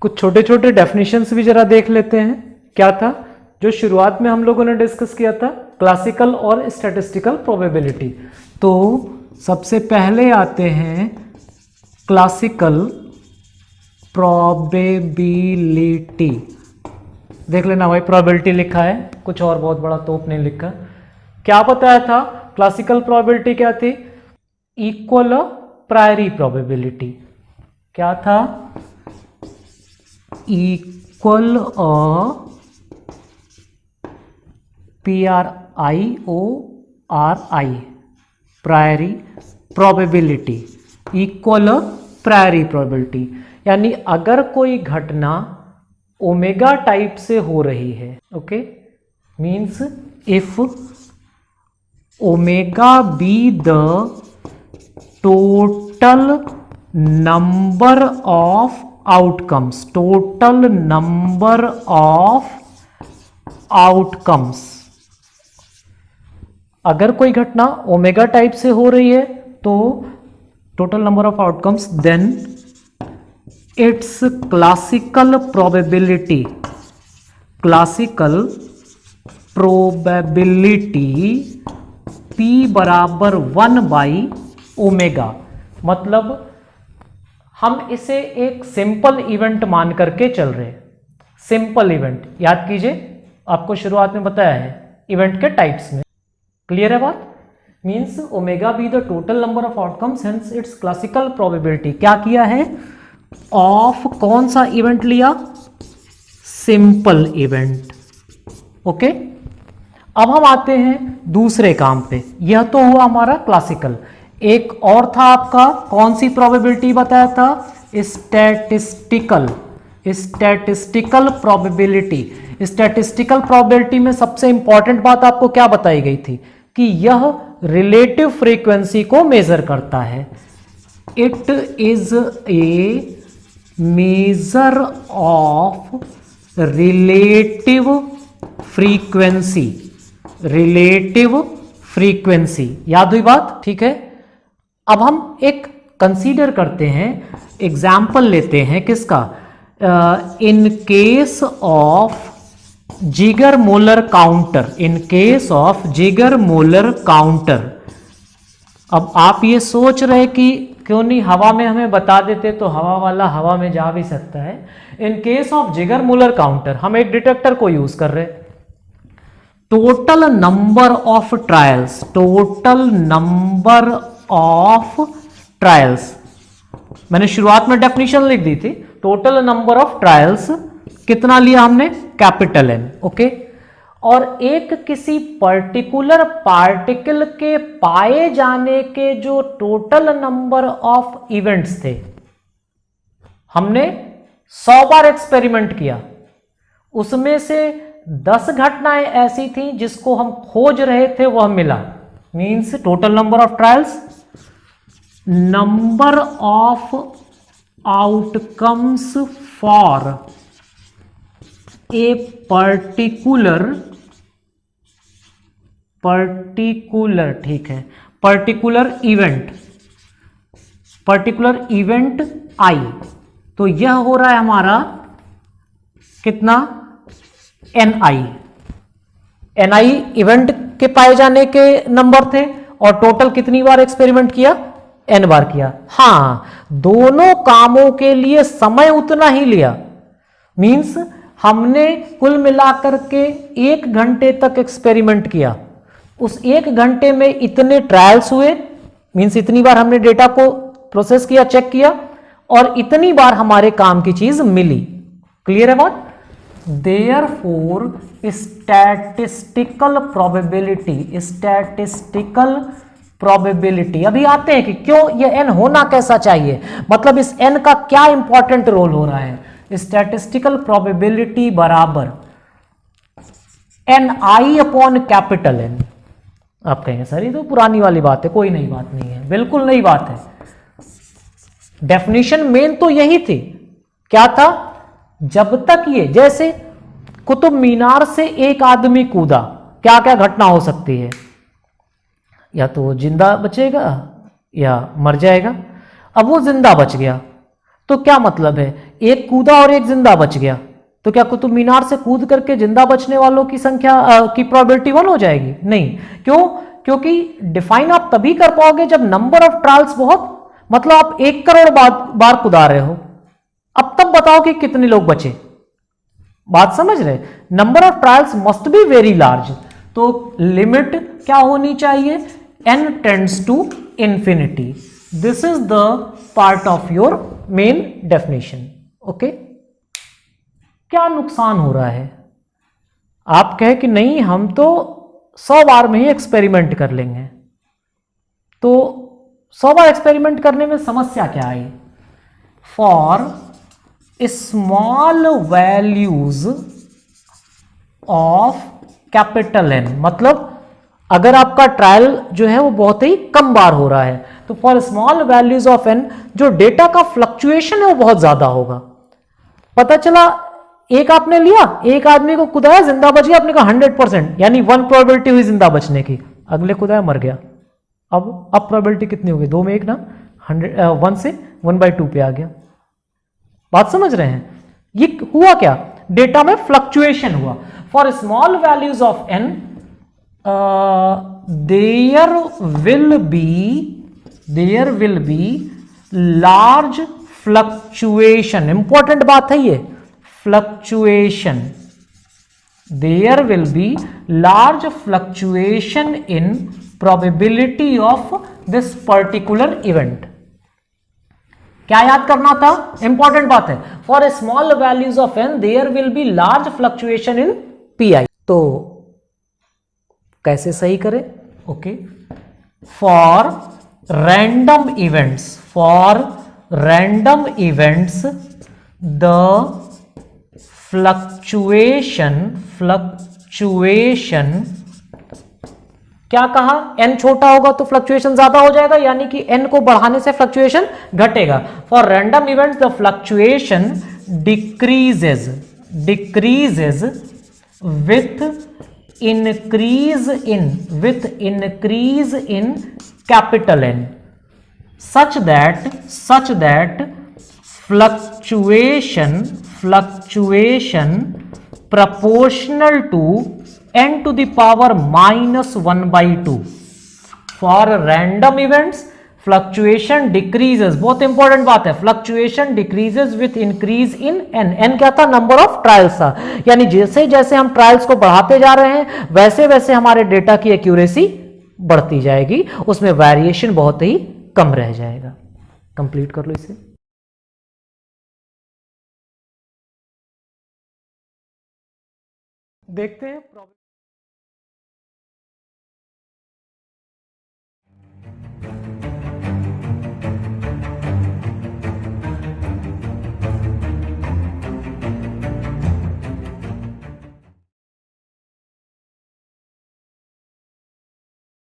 कुछ छोटे छोटे डेफिनेशंस भी जरा देख लेते हैं। क्या था जो शुरुआत में हम लोगों ने डिस्कस किया था, क्लासिकल और स्टैटिस्टिकल प्रोबेबिलिटी। तो सबसे पहले आते हैं क्लासिकल प्रोबेबिलिटी। देख लेना भाई, प्रोबेबिलिटी लिखा है, कुछ और बहुत बड़ा तोप नहीं लिखा। क्या बताया था? क्लासिकल प्रोबेबिलिटी क्या थी? Equal priori probability. क्या था? Equal PRIORI priori probability, equal priori probability. यानी अगर कोई घटना ओमेगा टाइप से हो रही है, okay, means if omega be the total number of outcomes, total number of outcomes, अगर कोई घटना ओमेगा टाइप से हो रही है तो total number of outcomes, then it's classical probability, classical probability P बराबर 1/ओमेगा। मतलब हम इसे एक सिंपल इवेंट मान करके चल रहे हैं। सिंपल इवेंट याद कीजिए, आपको शुरुआत में बताया है इवेंट के टाइप्स में। क्लियर है बात? Means omega be the total number of outcomes, hence it's classical probability. क्या किया है? ऑफ कौन सा इवेंट लिया? Simple event. ओके, अब हम आते हैं दूसरे काम पे। यह तो हुआ हमारा क्लासिकल। एक और था आपका, कौन सी प्रोबेबिलिटी बताया था? Statistical, statistical probability. Statistical probability में सबसे इंपॉर्टेंट बात आपको क्या बताई गई थी? कि यह रिलेटिव फ्रीक्वेंसी को मेजर करता है। It is a measure of relative frequency, relative frequency. याद हुई बात? ठीक है, अब हम एक कंसीडर करते हैं, एग्जाम्पल लेते हैं किसका? इन केस ऑफ जिगर molar counter, in case of जिगर मोलर काउंटर। अब आप ये सोच रहे कि क्यों नहीं हवा में हमें बता देते, तो हवा वाला हवा में जा भी सकता है। इन केस ऑफ जिगर मोलर काउंटर हम एक डिटेक्टर को यूज कर रहे हैं। Total number of trials, total number of trials, मैंने शुरुआत में डेफिनेशन लिख दी थी। टोटल नंबर ऑफ ट्रायल्स कितना लिया हमने? Capital N। ओके, और एक किसी पर्टिकुलर पार्टिकल के पाए जाने के जो टोटल नंबर ऑफ इवेंट्स थे, हमने 100 बार एक्सपेरिमेंट किया, उसमें से 10 घटनाएं ऐसी थी जिसको हम खोज रहे थे, वह मिला। Means total number of trials, number of outcomes for a particular, ठीक है, particular event, particular event I. तो यह हो रहा है हमारा कितना? Ni। Ni इवेंट के पाए जाने के नंबर थे, और टोटल कितनी बार एक्सपेरिमेंट किया? N बार किया। हाँ, दोनों कामों के लिए समय उतना ही लिया। मीन्स हमने कुल मिलाकर के 1 घंटे तक एक्सपेरिमेंट किया। उस 1 घंटे में इतने ट्रायल्स हुए, मीन्स इतनी बार हमने डेटा को प्रोसेस किया, चेक किया, और इतनी बार हमारे काम की चीज मिली। क्लियर है बात? Therefore statistical probability, statistical probability. अभी आते हैं कि क्यों ये n होना कैसा चाहिए, मतलब इस n का क्या इंपॉर्टेंट रोल हो रहा है। स्टैटिस्टिकल प्रोबेबिलिटी बराबर Ni अपॉन कैपिटल N। आप कहेंगे सर ये तो पुरानी वाली बात है, कोई नई बात नहीं है। बिल्कुल नई बात है। डेफिनेशन मेन तो यही थी। क्या था? जब तक ये, जैसे कुतुब मीनार से एक आदमी कूदा, क्या क्या घटना हो सकती है? या तो वो जिंदा बचेगा या मर जाएगा। अब वो जिंदा बच गया, तो क्या मतलब है एक कूदा और एक जिंदा बच गया, तो क्या कुतुब मीनार से कूद करके जिंदा बचने वालों की संख्या की प्रोबेबिलिटी 1 हो जाएगी? नहीं। क्यों? क्योंकि डिफाइन आप तभी कर पाओगे जब नंबर ऑफ ट्रायल्स बहुत, मतलब आप 1 करोड़ बार कुदा रहे हो, अब तब बताओ कि कितने लोग बचे। बात समझ रहे? Number of trials must be very large. तो लिमिट क्या होनी चाहिए? n tends to infinity. This is the part of your main definition. Okay, क्या नुकसान हो रहा है? आप कहे कि नहीं हम तो 100 बार में ही एक्सपेरिमेंट कर लेंगे, तो 100 बार एक्सपेरिमेंट करने में समस्या क्या आई? For small values of capital N, मतलब अगर आपका ट्रायल जो है वो बहुत ही कम बार हो रहा है, तो for small values of N जो डेटा का फ्लक्चुएशन है वो बहुत ज्यादा होगा। पता चला एक आपने लिया, एक आदमी को कुदाया, जिंदा बच गया, आपने कहा 100%, यानी 1 प्रोबेबिलिटी हुई जिंदा बचने की। अगले कुदाया, मर गया। अब प्रोबेबिलिटी कितनी हो गई? 2 में 1 ना, 1 से 1/2 पे आ गया। बात समझ रहे हैं? ये हुआ क्या? डेटा में फ्लक्चुएशन हुआ। For small values of n there will be large fluctuation. Important बात है ये, fluctuation. There will be large fluctuation in probability of this particular event. क्या याद करना था? इंपॉर्टेंट बात है। For small values of n there will be large fluctuation in P. तो कैसे सही करें? Okay, for random events the fluctuation क्या कहा? n छोटा होगा तो फ्लक्चुएशन ज्यादा हो जाएगा, यानी कि n को बढ़ाने से फ्लक्चुएशन घटेगा। For random events the fluctuation decreases with increase in capital N such that fluctuation proportional to n to the power -1/2। for random events fluctuation decreases, बहुत इंपॉर्टेंट बात है, fluctuation decreases with increase in n क्या था? Number of trials था। यानी जैसे जैसे हम ट्रायल्स को बढ़ाते जा रहे हैं वैसे वैसे हमारे डेटा की एक्यूरेसी बढ़ती जाएगी, उसमें वेरिएशन बहुत ही कम रह जाएगा। कंप्लीट कर लो इसे। देखते हैं